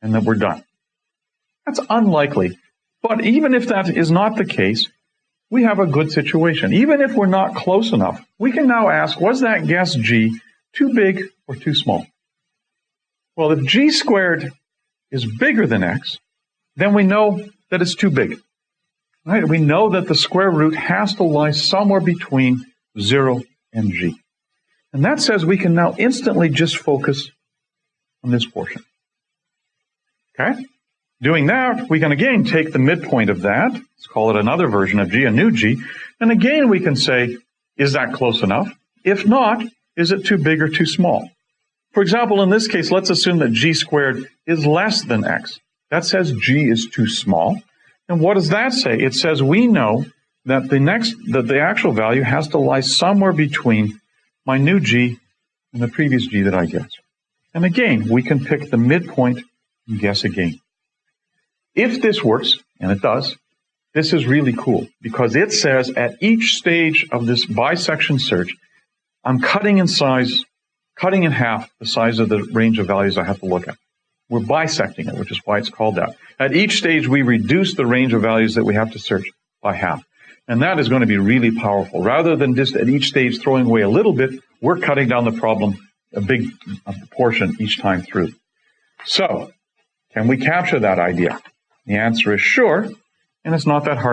and that we're done. That's unlikely. But even if that is not the case, we have a good situation. Even if we're not close enough, we can now ask, was that guess G too big or too small? Well, if G squared is bigger than X, then we know that it's too big. Right? We know that the square root has to lie somewhere between 0 and G. And that says we can now instantly just focus on this portion. Okay? Doing that, we can again take the midpoint of that. Let's call it another version of G, a new G. And again, we can say, is that close enough? If not, is it too big or too small? For example, in this case, let's assume that G squared is less than X. That says G is too small. And what does that say? It says we know that the actual value has to lie somewhere between my new G and the previous G that I guessed. And again, we can pick the midpoint and guess again. If this works, and it does, this is really cool because it says at each stage of this bisection search, I'm cutting in half the size of the range of values I have to look at. We're bisecting it, which is why it's called that. At each stage, we reduce the range of values that we have to search by half. And that is going to be really powerful. Rather than just at each stage throwing away a little bit, we're cutting down the problem a big portion each time through. So, can we capture that idea? The answer is sure, and it's not that hard.